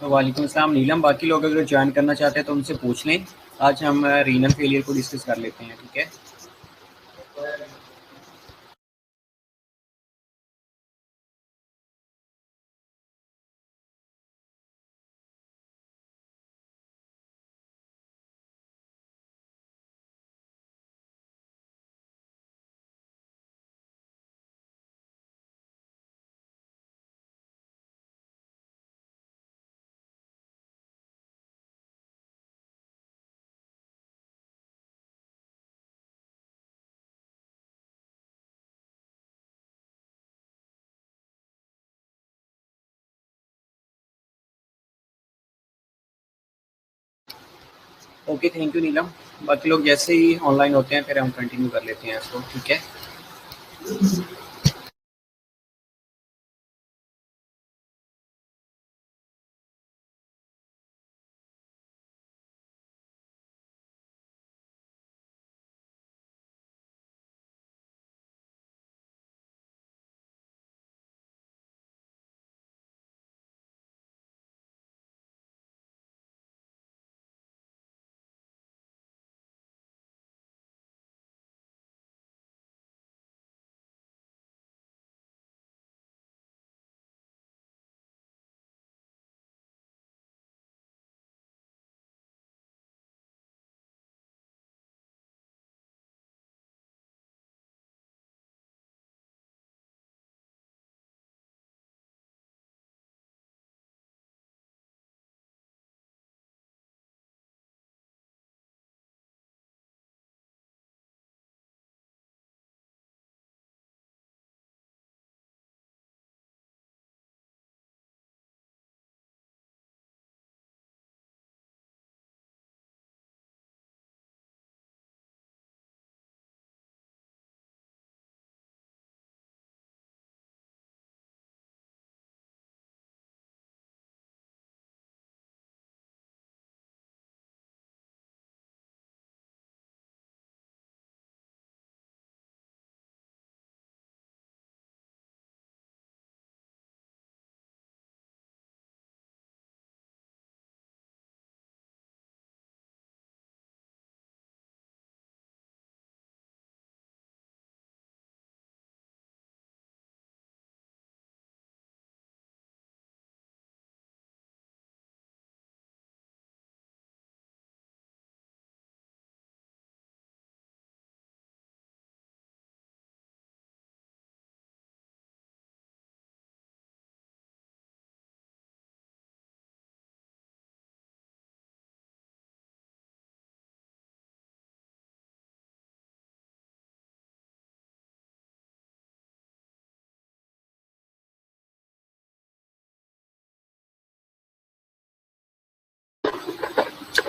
वालेकुम अस्सलाम नीलम। बाकी लोग अगर ज्वाइन करना चाहते हैं तो उनसे पूछ लें। आज हम रीनल फेलियर को डिस्कस कर लेते हैं, ठीक है। ओके, थैंक यू नीलम। बाकी लोग जैसे ही ऑनलाइन होते हैं फिर हम कंटिन्यू कर लेते हैं इसको, ठीक है।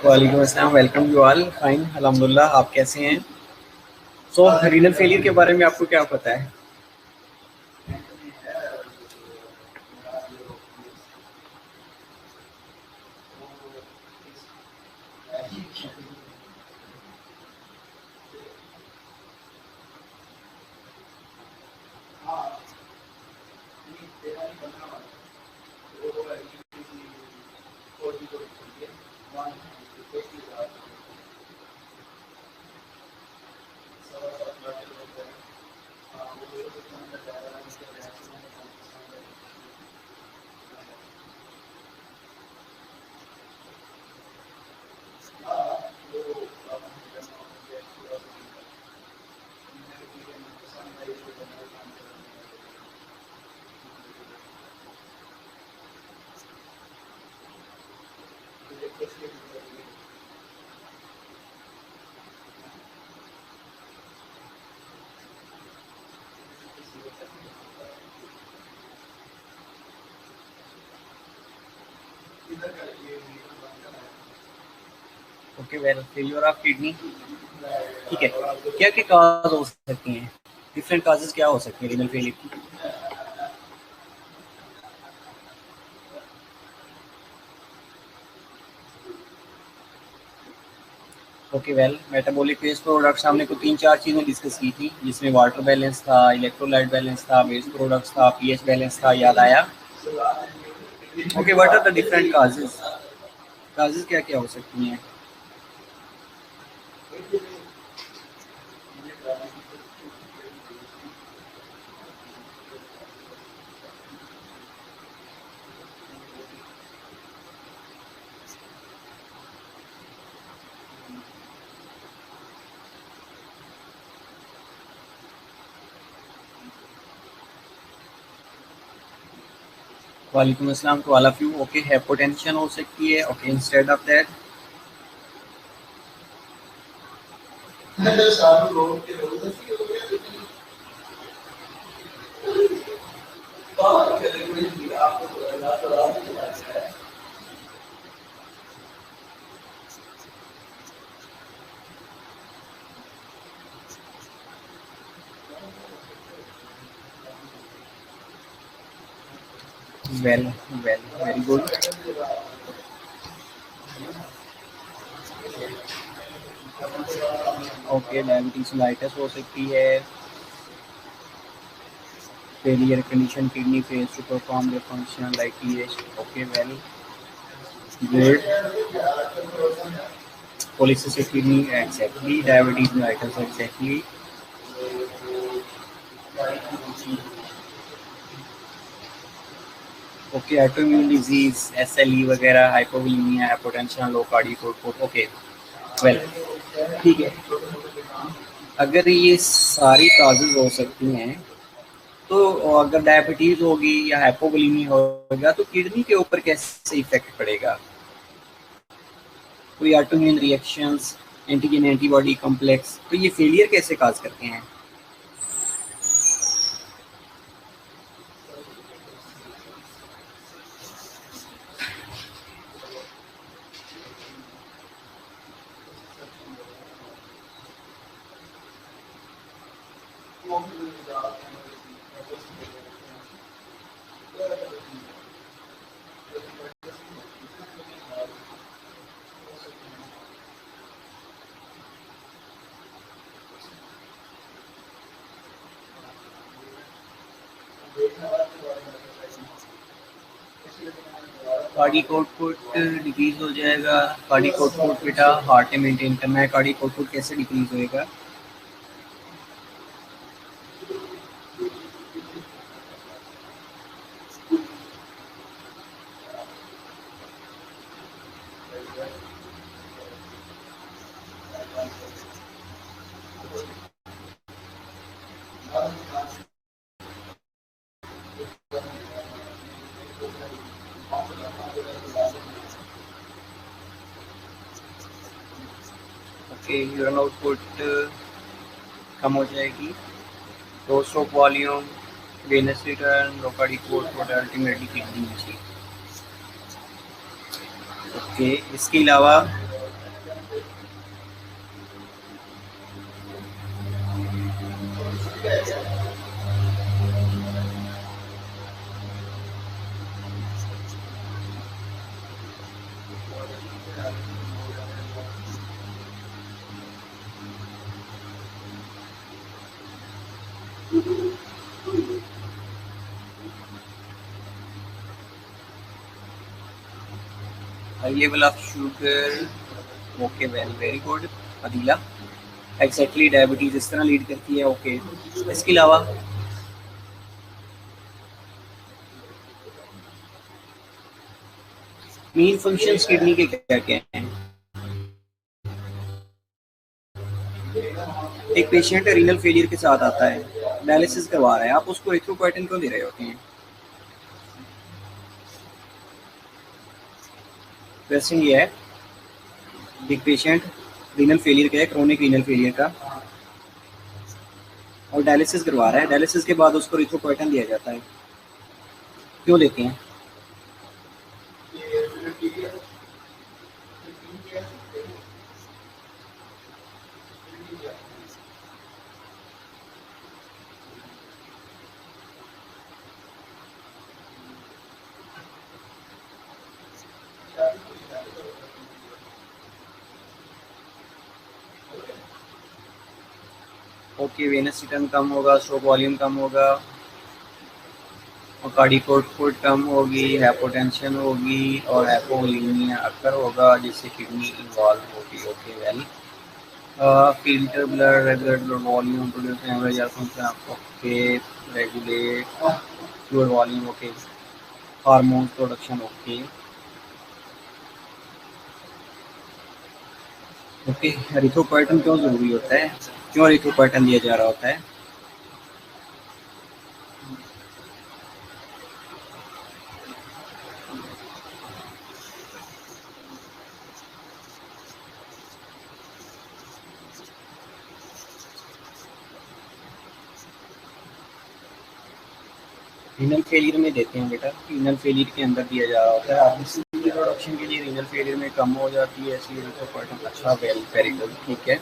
वालेकुम अस्सलाम, वेलकम यू ऑल। फाइन, अल्हम्दुलिल्लाह। आप कैसे हैं? सो रीनल फेलियर के बारे में आपको क्या पता है? Okay, well failure of kidney, ठीक है। क्या क्या काज हो सकती हैं? डिफरेंट काजेस क्या हो सकती हैं रीनल फेलियर की? Okay, well metabolic waste products हमने को 3-4 चीज़ें डिस्कस की थी, जिसमें वाटर बैलेंस था, इलेक्ट्रोलाइट बैलेंस था, वेस्ट प्रोडक्ट्स था, पीएच बैलेंस था। याद आया? Okay, what are the different causes? Causes क्या क्या हो सकती हैं? वालेकुम अस्सलाम to all of you. Okay, hypotension हो सकती है। Okay, instead of that well well very good. Okay, diabetes mellitus हो सकती है। failure condition kidney fails to perform their function like TH. Okay, well, good. Polycystic kidney, exactly. Diabetes mellitus, exactly. Okay, autoimmune disease, SLE वगैरह, hypovolemia, hypotension, low cardiac output. Okay, well, ठीक है। अगर ये सारी causes हो सकती हैं, तो अगर डायबिटीज होगी या हाइपोवोलेमिया होगा तो किडनी के ऊपर कैसे इफेक्ट पड़ेगा? कोई autoimmune reactions, antigen antibody complex, तो ये फेलियर कैसे काज करते हैं? कार्डिक आउटपुट डिक्रीज हो जाएगा। कार्डिक आउटपुट बेटा हार्ट में मेंटेन करना है। कार्डिक आउटपुट कैसे डिक्रीज होएगा? ओके, यूरिन आउटपुट कम हो जाएगी। तो स्ट्रोक वॉल्यूम, वेनस रिटर्न, लो कार्डिक आउटपुट, अल्टीमेटली किडनी नीचे। ओके, इसके अलावा high level of sugar. Okay, very good Adeela. Exactly, diabetes इस तरह लीड करती है। ओके, इसके अलावा मेन फंक्शंस किडनी के क्या क्या हैं? एक पेशेंट रीनल फेलियर के साथ आता है, डायलिसिस करवा रहा है, आप उसको एरिथ्रोपोएटिन क्यों दे रहे होते हैं? क्वेश्चन ये है, एक पेशेंट रीनल फेलियर का है, क्रोनिक रीनल फेलियर का, और डायलिसिस करवा रहा है। डायलिसिस के बाद उसको एरिथ्रोपोएटिन दिया जाता है, क्यों लेते हैं? ओके, वेनस रिटर्न कम होगा, स्ट्रोक वॉल्यूम कम होगा। कार्डियोकोड कम होगी, हाइपोटेंशन होगी और हाइपोवोलेमिया अक्सर होगा, जिससे किडनी इन्वॉल्व होगी। Okay well, filter blood, regulate blood volume, produce average air function, okay, regulate fluid volume, okay, hormones production, okay, okay. Erythropoietin क्यों जरूरी होता है, क्यों एरिथ्रोपोएटिन दिया जा रहा होता है? रीनल फेलियर में देते हैं बेटा, रीनल फेलियर के अंदर दिया जा रहा होता है। आरबीसी प्रोडक्शन के लिए रीनल फेलियर में कम हो जाती है, इसलिए एरिथ्रोपोएटिन। अच्छा, वेल, वेरी गुड, ठीक है।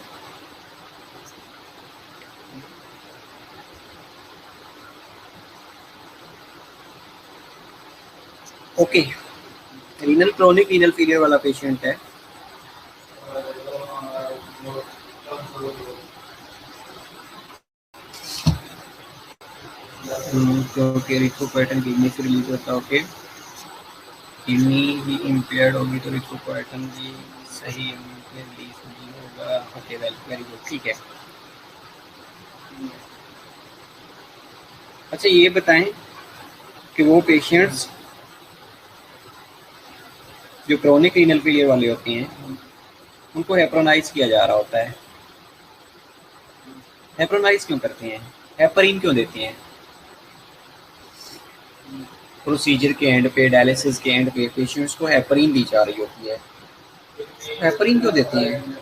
Okay, renal chronic renal failure वाला पेशेंट है, क्योंकि एरिथ्रोपोएटिन किडनी से रिलीज होता है। ओके, किडनी ही इम्पेयर्ड होगी तो एरिथ्रोपोएटिन भी सही रिलीज नहीं होगा। ओके वेल, वेरी गुड, ठीक है। अच्छा, ये बताएं कि वो पेशेंट्स जो क्रोनिक रीनल फेलियर वाले होते हैं उनको हेपरोनाइज किया जा रहा होता है। हेपरोनाइज क्यों करते हैं, हेपरिन क्यों देते हैं? प्रोसीजर के एंड पे, डायलिसिस के एंड पे पेशेंट्स को हेपरिन दी जा रही होती है। हेपरिन क्यों देते हैं?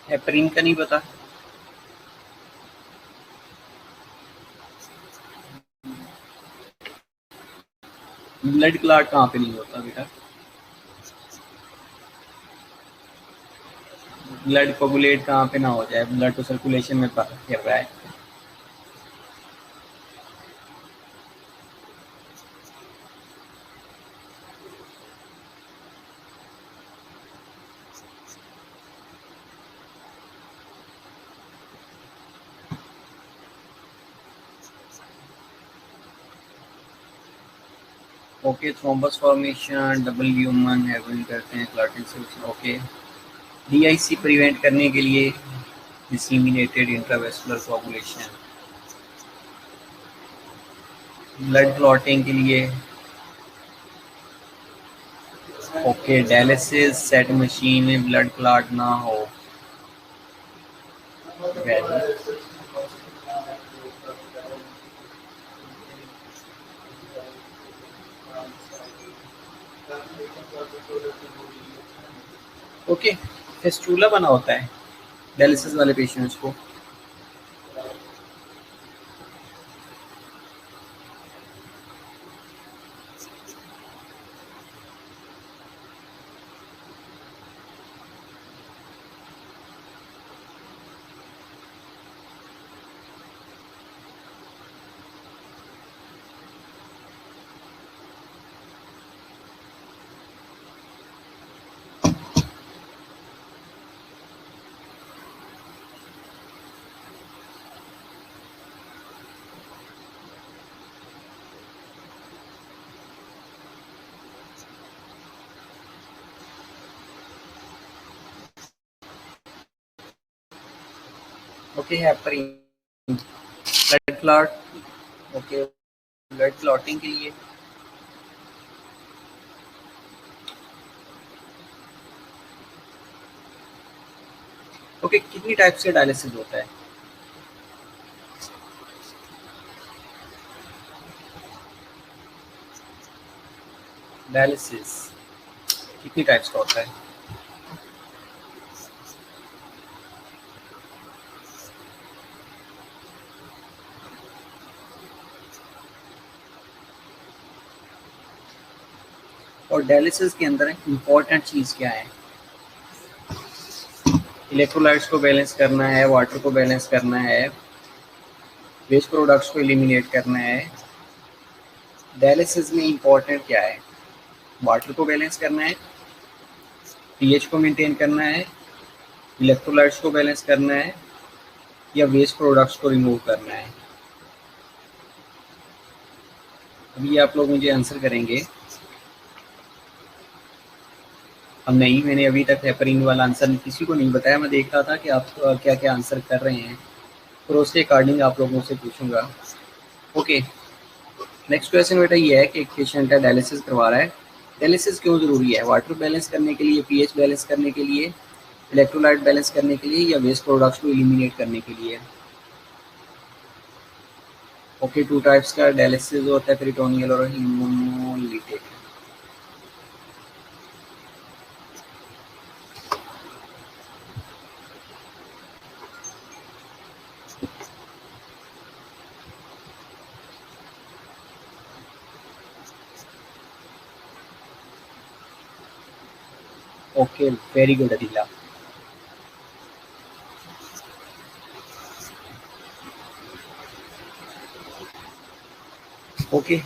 हेपरिन का नहीं पता? ब्लड क्लॉट कहाँ पे नहीं होता बेटा? ब्लड कोगुलेट कहाँ पे ना हो जाए, ब्लड तो सर्कुलेशन में फिर रहा है। ओके, थ्रोम्बस फॉर्मेशन, डबल ह्यूमन हेवन करते हैं, clotting solution. Okay, DIC prevent करने के लिए disseminated intravascular coagulation, blood clotting के लिए ओके, डायलिसिस सेट मशीन में ब्लड क्लॉट ना हो। ओके, फेस्टुला बना होता है डायलिसिस वाले पेशेंट्स को। Okay, heparin, blood clot, okay, blood clotting के लिए ओके। कितनी टाइप से डायलिसिस होता है? डायलिसिस कितनी टाइप्स का होता है? और डायलिसिस के अंदर इम्पोर्टेंट चीज़ क्या है? इलेक्ट्रोलाइट्स को बैलेंस करना है, वाटर को बैलेंस करना है, वेस्ट प्रोडक्ट्स को एलिमिनेट करना है। डायलिसिस में इंपॉर्टेंट क्या है? वाटर को बैलेंस करना है, पीएच को मेंटेन करना है, इलेक्ट्रोलाइट्स को बैलेंस करना है, या वेस्ट प्रोडक्ट्स को रिमूव करना है। अभी आप लोग मुझे आंसर करेंगे। अब नहीं, मैंने अभी तक हेपरिन वाला आंसर किसी को नहीं बताया। मैं देख रहा था कि आप क्या क्या आंसर कर रहे हैं, फिर उसके अकॉर्डिंग आप लोगों से पूछूंगा। ओके, नेक्स्ट क्वेश्चन बेटा ये है कि एक पेशेंट है, डायलिसिस करवा रहा है। डायलिसिस क्यों ज़रूरी है? वाटर बैलेंस करने के लिए, पीएच बैलेंस करने के लिए, इलेक्ट्रोलाइट बैलेंस करने के लिए, या वेस्ट प्रोडक्ट्स को एलिमिनेट करने के लिए? ओके, टू टाइप्स का डायलिसिस होता है, पेरिटोनियल और haemolytic. Okay, very good Adila. Okay,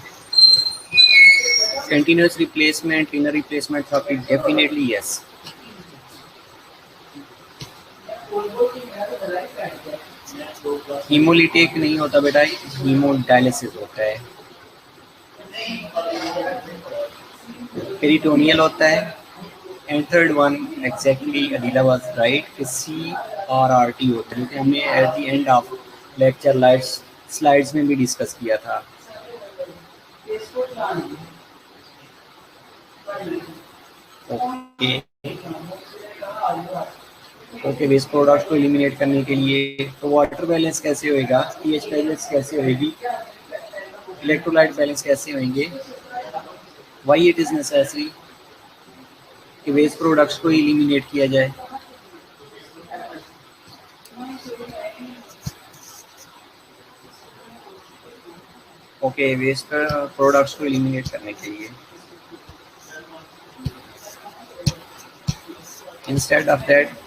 continuous replacement, inner replacement therapy, definitely yes. Haemolytic नहीं होता बेटा, हीमोडायलिसिस होता है। पेरिटोनियल होता है। And third one exactly Adeela was right, CRRT होता है, जो कि हमने at the end of lecture lives slides में भी डिस्कस किया था। ओके, ओके, वेस्ट प्रोडक्ट को एलिमिनेट करने के लिए तो वाटर बैलेंस कैसे होएगा, पीएच बैलेंस कैसे होएगी, इलेक्ट्रोलाइट बैलेंस कैसे होंगे? वाई इट इज़ नेसेसरी कि वेस्ट प्रोडक्ट्स को एलिमिनेट किया जाए? ओके, वेस्ट प्रोडक्ट्स को एलिमिनेट करने के लिए। इंस्टेड ऑफ दैट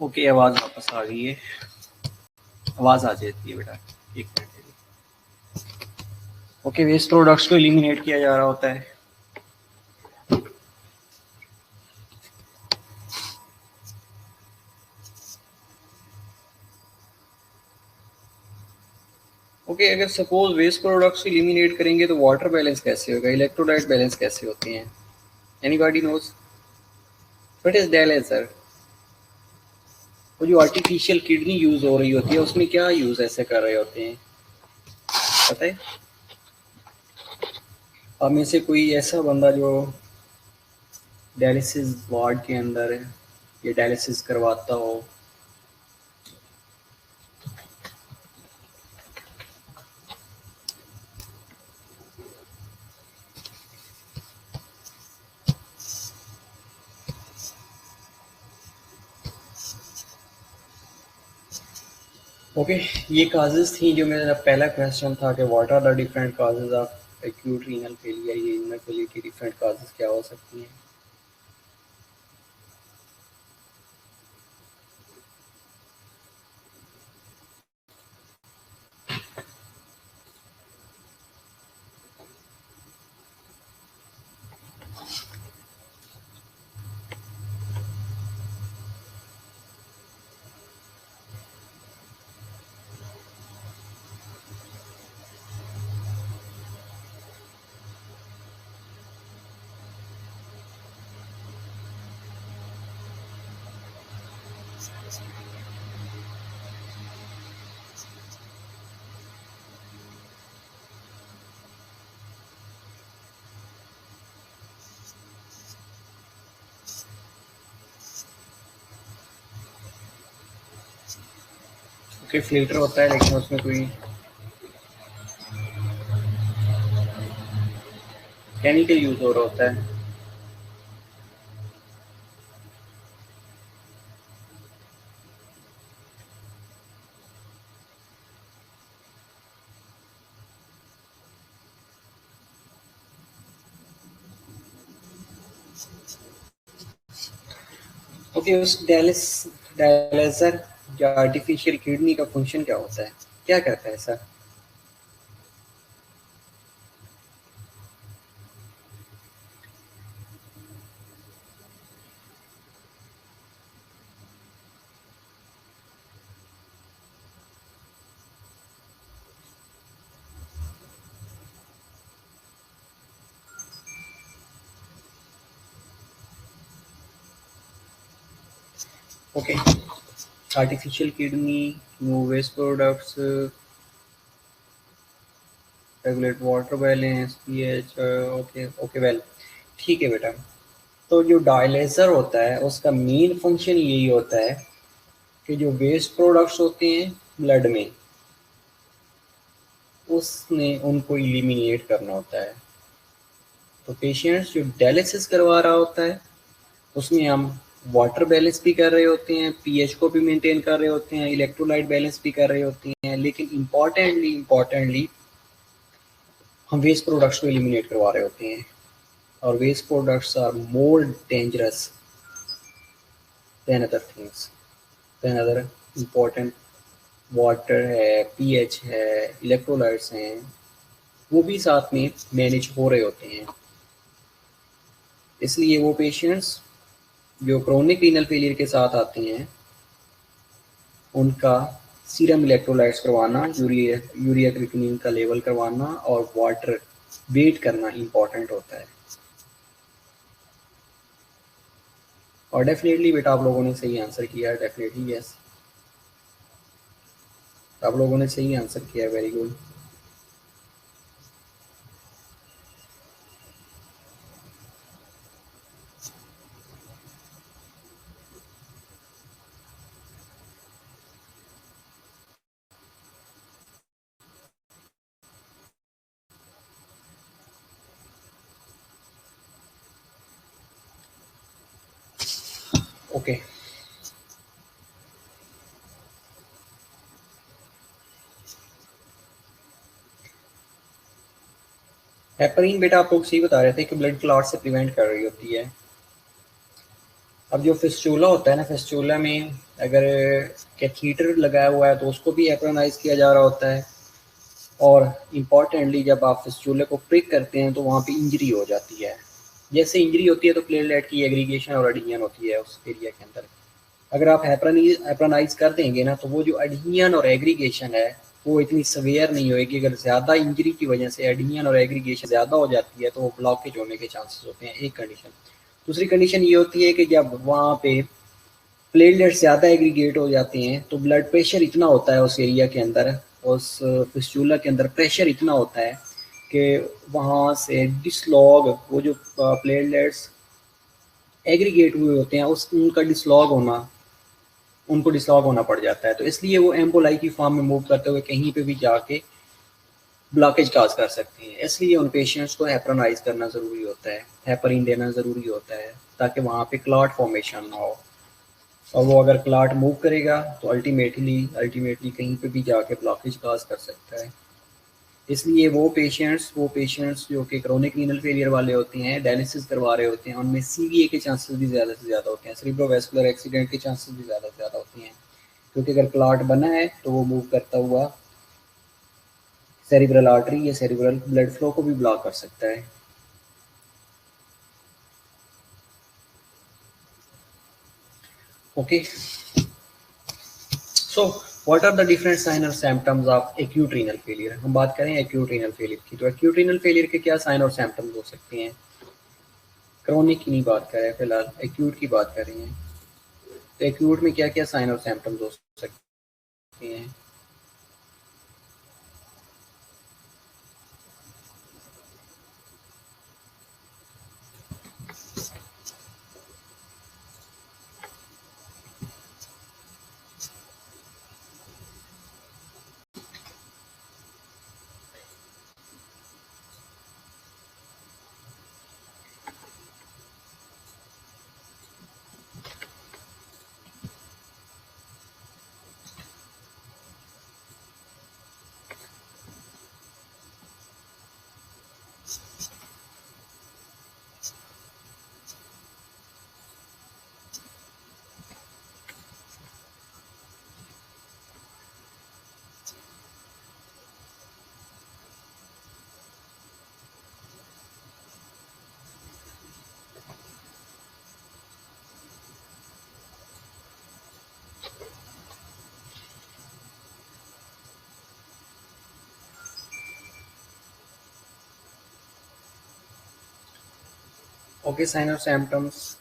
ओके, आवाज़ वापस आ गई है। आवाज़ आ जाती है बेटा, एक मिनट। ओके, वेस्ट प्रोडक्ट्स को एलिमिनेट किया जा रहा होता है। ओके, अगर सपोज वेस्ट प्रोडक्ट्स एलिमिनेट करेंगे तो वाटर बैलेंस कैसे होगा, इलेक्ट्रोलाइट बैलेंस कैसे होते हैं? Anybody knows what is dialysis? वो जो आर्टिफिशियल किडनी यूज हो रही होती है उसमें क्या यूज ऐसे कर रहे होते हैं, पता है? आप में से कोई ऐसा बंदा जो डायलिसिस वार्ड के अंदर है या डायलिसिस करवाता हो? ओके, ये काजेज थी जो मेरा पहला क्वेश्चन था कि what are the different causes of acute renal failure, ये रीनल फेलियर की डिफरेंट काजेज क्या हो सकती हैं? ओके, फिल्टर होता है लेकिन उसमें कोई केमिकल यूज हो रहा होता है। ओके, उस डायलिसर या आर्टिफिशियल किडनी का फंक्शन क्या होता है, क्या करता है sir? Okay, artificial kidney, no waste products, regulate water balance, pH. Okay okay, well ठीक है बेटा। तो जो डायलिसर होता है उसका मेन फंक्शन यही होता है कि जो वेस्ट प्रोडक्ट्स होते हैं ब्लड में, उसने उनको इलिमिनेट करना होता है। तो पेशेंट्स जो डायलिसिस करवा रहा होता है उसमें हम वाटर बैलेंस भी कर रहे होते हैं, पीएच को भी मेंटेन कर रहे होते हैं, इलेक्ट्रोलाइट बैलेंस भी कर रहे होते हैं, लेकिन इम्पॉर्टेंटली हम वेस्ट प्रोडक्ट्स को एलिमिनेट करवा रहे होते हैं। और waste products are more dangerous than other things, than other important. Water है, पीएच है, इलेक्ट्रोलाइट्स हैं, वो भी साथ में मैनेज हो रहे होते हैं। इसलिए वो पेशेंट्स जो क्रोनिक रीनल फेलियर के साथ आते हैं उनका सीरम इलेक्ट्रोलाइट्स करवाना, यूरिया क्रिएटिनिन का लेवल करवाना और वाटर वेट करना इम्पॉर्टेंट होता है। और डेफिनेटली बेटा आप लोगों ने सही आंसर किया है, डेफिनेटली यस, आप लोगों ने सही आंसर किया है, वेरी गुड। ओके, हेपरीन बेटा आप लोग सही बता रहे थे कि ब्लड क्लॉट से प्रिवेंट कर रही होती है। अब जो फिस्टूला होता है ना, फिस्टूला में अगर कैथीटर लगाया हुआ है तो उसको भी एप्रोनाइज किया जा रहा होता है, और इम्पॉर्टेंटली जब आप फिस्टूले को प्रिक करते हैं तो वहाँ पे इंजरी हो जाती है। जैसे इंजरी होती है तो प्लेटलेट की एग्रीगेशन और एडिशन होती है उस एरिया के अंदर। अगर आप एप्रोनाइज कर देंगे ना तो वो जो एडिशन और एग्रीगेशन है वो इतनी सवेयर नहीं होएगी। अगर ज़्यादा इंजरी की वजह से एडिशन और एग्रीगेशन ज़्यादा हो जाती है तो वो ब्लॉकेज होने के चांसेस होते हैं, एक कंडीशन। दूसरी कंडीशन ये होती है कि जब वहाँ पे प्लेटलेट्स ज़्यादा एग्रीगेट हो जाते हैं तो ब्लड प्रेशर इतना होता है उस एरिया के अंदर, उस फिस्टूला के अंदर प्रेशर इतना होता है कि वहाँ से डिसलॉग, वो जो प्लेटलेट्स एग्रीगेट हुए होते हैं उस उनका डिसलॉग होना पड़ जाता है। तो इसलिए वो एम्बोलाई की फॉर्म में मूव करते हुए कहीं पे भी जाके ब्लॉकेज काज कर सकते हैं। इसलिए उन पेशेंट्स को हेपरानाइज करना ज़रूरी होता है, हेपरिन देना ज़रूरी होता है, ताकि वहाँ पे क्लॉट फॉर्मेशन ना हो। और वो अगर क्लॉट मूव करेगा तो अल्टीमेटली कहीं पे भी जाके ब्लॉकेज काज कर सकता है। इसलिए वो पेशेंट्स जो कि क्रोनिक रीनल फेलियर वाले होते हैं, डायलिसिस करवा रहे होते हैं, उनमें सीवीए के चांसेस भी ज़्यादा से ज़्यादा होते हैं, सेरेब्रोवास्कुलर एक्सीडेंट के चांसेस भी ज़्यादा से ज़्यादा होते हैं। क्योंकि अगर क्लॉट बना है तो वो मूव करता हुआ सेरिब्रल आर्टरी या सेरिब्रल ब्लड फ्लो को भी ब्लॉक कर सकता है। Okay, so what are the different sign और symptoms of acute renal failure. हम बात करें एक्यूट रीनल फेलियर की, तो एक्यूट रीनल फेलियर के क्या साइन और सिम्टम्स हो सकते हैं। क्रोनिक की नहीं बात कर रहे हैं, फिलहाल एक्यूट की बात कर रहे हैं। तो एक्यूट में क्या क्या साइन और सिम्टम्स हो सकते हैं। ओके, साइन और सिम्टम्स।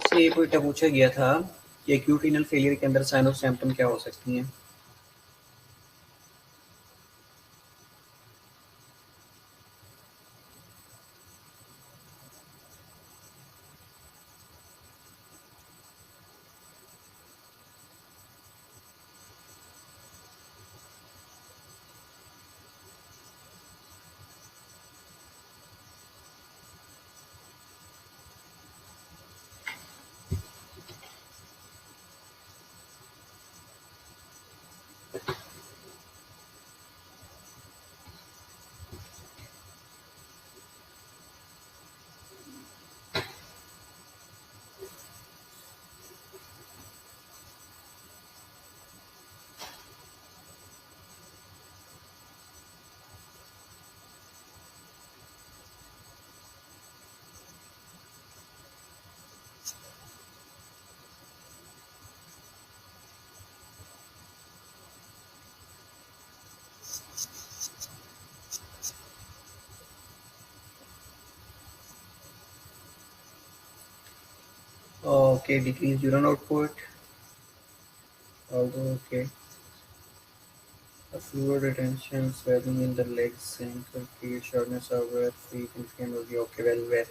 से ये कोई पूछा गया था कि एक्यूट रीनल फेलियर के अंदर साइन और सिम्टम क्या हो सकती हैं। Okay, decrease urine output. Although, okay. Fluid retention, swelling in the legs, ankle, feet, shortness of breath, feet, inflamed हो गया. Okay, well.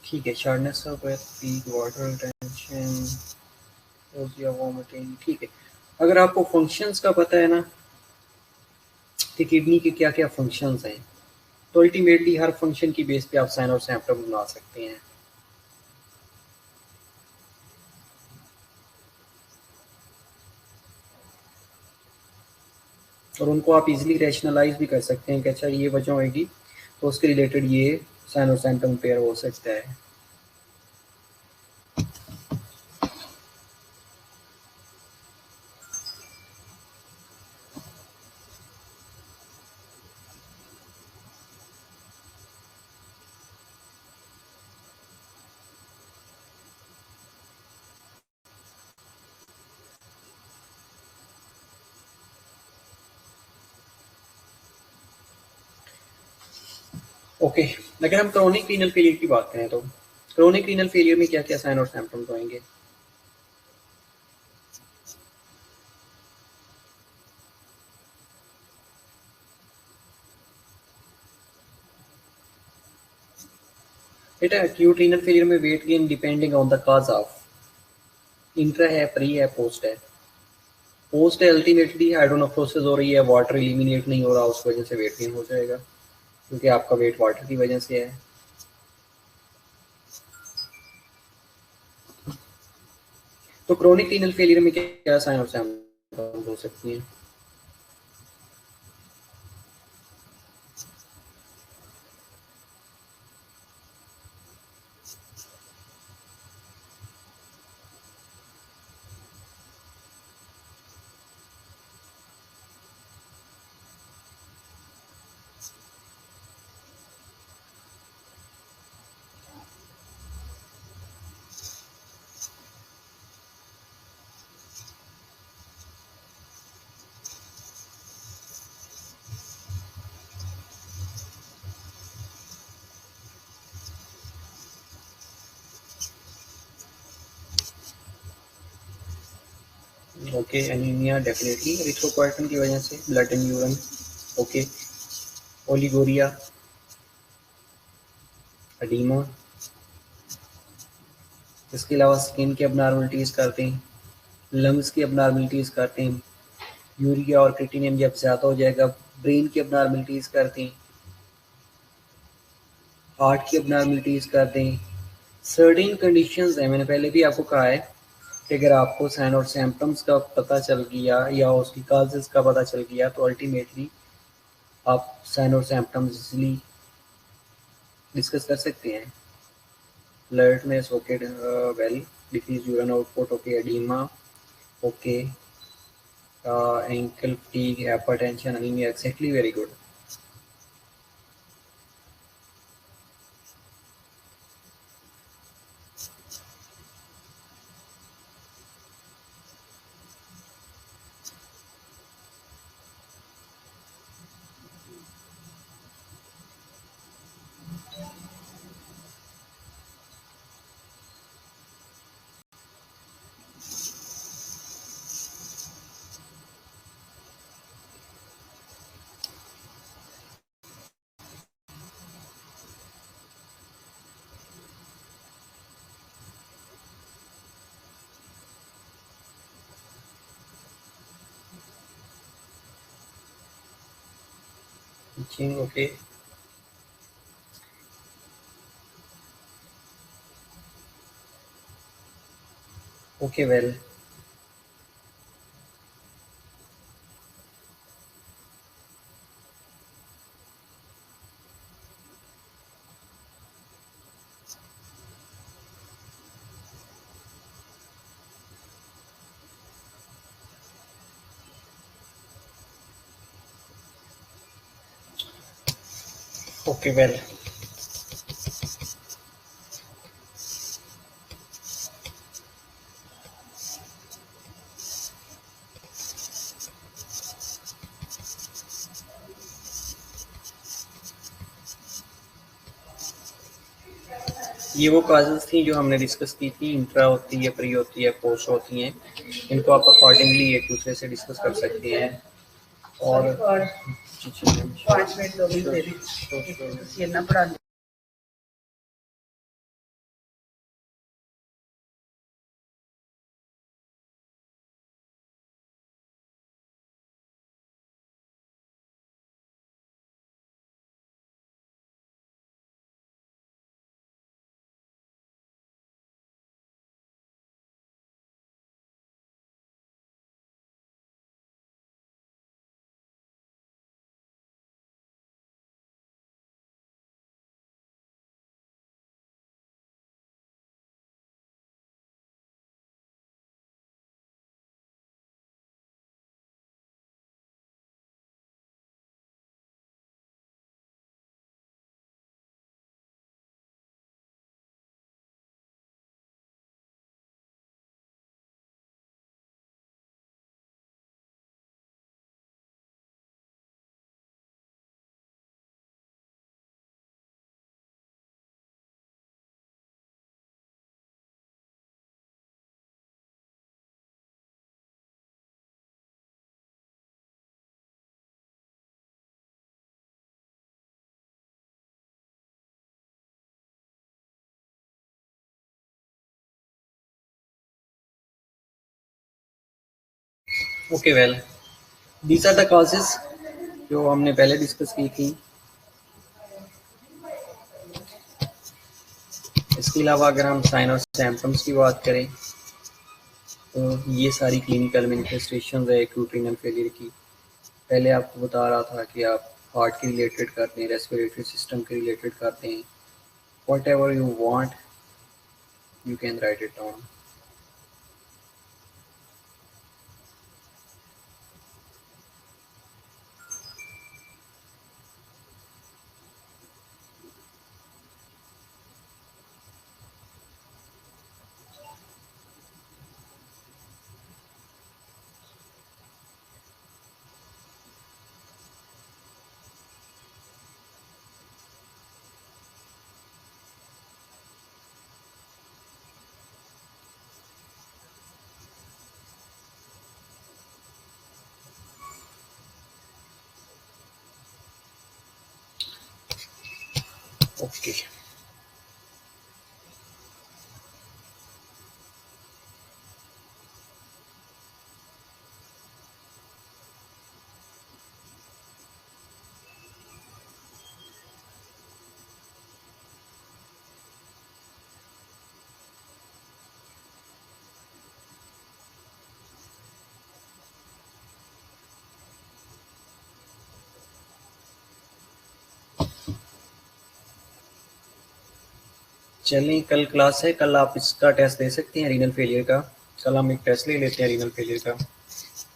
ठीक है, shortness of breath, feet, water retention, nausea, vomiting. ठीक है. अगर आपको फंक्शंस का पता है ना कि किडनी के क्या क्या फंक्शंस हैं, तो अल्टीमेटली हर फंक्शन की बेस पे आप साइन और सिम्टम बना सकते हैं. और उनको आप इजीली रैशनलाइज भी कर सकते हैं कि अच्छा ये वजह होगी तो उसके रिलेटेड ये साइन और सिम्टम पेयर हो सकता है. ओके, अगर हम क्रोनिक रीनल फेलियर की बात करें तो क्रोनिक रीनल फेलियर में क्या क्या साइन और सिम्टम्स होंगे? बेटा एक्यूट रीनल फेलियर में weight gain depending on the cause of intra है, प्री है, पोस्ट है. पोस्ट है अल्टीमेटली हाइड्रोनेफ्रोसिस हो रही है, वाटर एलिमिनेट नहीं हो रहा, उस वजह से वेट गेन हो जाएगा क्योंकि आपका वेट वाटर की वजह से है. तो क्रोनिक रीनल फेलियर में क्या साइन और सिम्टम्स हो सकती हैं? ओके, एनीमिया डेफिनेटली एरिथ्रोपोएटिन की वजह से, blood in urine. Okay, oliguria, edema. इसके अलावा स्किन की अबनॉर्मलिटीज़ करते हैं, लंग्स की अबनॉर्मलिटीज़ करते हैं, यूरिया और क्रिएटिनिन जब ज़्यादा हो जाएगा ब्रेन की अबनॉर्मलिटीज़ करते हैं, हार्ट की अबनॉर्मलिटीज़ करते हैं. सर्टेन कंडीशंस हैं, मैंने पहले भी आपको कहा है कि अगर आपको साइन और सिम्टम्स का पता चल गया या उसकी काजेज़ का पता चल गया तो अल्टीमेटली आप साइन और सिम्टम्स इजीली डिस्कस कर सकते हैं. alertness, okay, well, decreased urine output, okay, edema, okay, ankle fatigue, hypertension, anemia, exactly, very good. Okay, okay, well, okay, well. ये वो क्लासेस थी जो हमने डिस्कस की थी, इंट्रा होती है, प्री होती है, पोस्ट होती हैं। इनको आप अकॉर्डिंगली एक दूसरे से डिस्कस कर सकते हैं। और 5 मिनट लोग पढ़ा okay well, these are the causes जो हमने पहले डिस्कस की थी। इसके अलावा अगर हम साइन और सिम्टम्स की बात करें तो ये सारी क्लिनिकल मैनिफेस्टेशन है एक्यूट रीनल फेलियर की। पहले आपको बता रहा था कि आप हार्ट के रिलेटेड करते हैं, रेस्पिरेटरी सिस्टम के रिलेटेड करते हैं। What ever you want you can write it down. Okay, चलें, कल क्लास है, कल आप इसका टेस्ट दे सकते हैं रीनल फेलियर का। कल हम एक टेस्ट ले लेते हैं रीनल फेलियर का,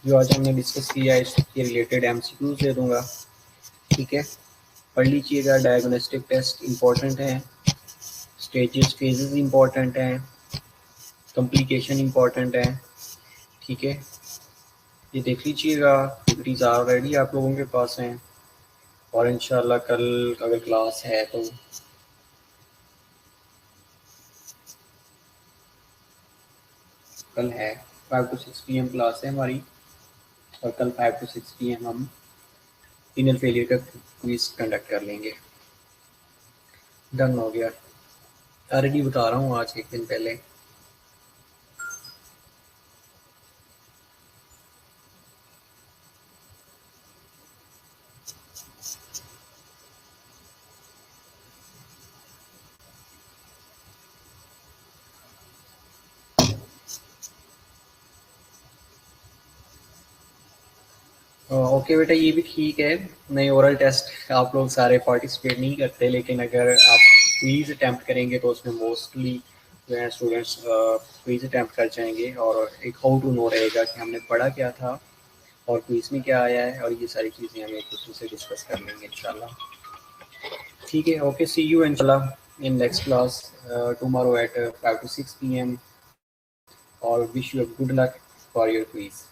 जो आज हमने डिस्कस किया है इसके रिलेटेड एमसीक्यूज दे दूंगा। ठीक है, पढ़ लीजिएगा। डायग्नोस्टिक टेस्ट इंपॉर्टेंट है, स्टेजेस फेजेस इंपॉर्टेंट हैं, कॉम्प्लिकेशन इंपॉर्टेंट है। ठीक है, ये देख लीजिएगा, डिग्रीज ऑलरेडी आप लोगों के पास हैं। और इंशाल्लाह कल अगर क्लास है तो कल है 5 to 6 PM क्लास है हमारी। और कल 5 to 6 PM हम रीनल फेलियर का क्विज कंडक्ट कर लेंगे। डन हो गया, ऑलरेडी बता रहा हूँ आज एक दिन पहले। ओके बेटा, ये भी ठीक है। नए ओरल टेस्ट आप लोग सारे पार्टिसिपेट नहीं करते, लेकिन अगर आप क्विज अटैम्प्ट करेंगे तो उसमें मोस्टली जो है स्टूडेंट्स क्विज अटैम्प्ट कर जाएंगे और एक हाउ टू नो रहेगा कि हमने पढ़ा क्या था और क्विज में क्या आया है, और ये सारी चीज़ें हम एक दूसरे से डिस्कस कर लेंगे इंशाल्लाह। ठीक है, ओके, सी यू इंशाल्लाह in next class tomorrow at 5 to 6 PM, और wish you a good luck for your quiz.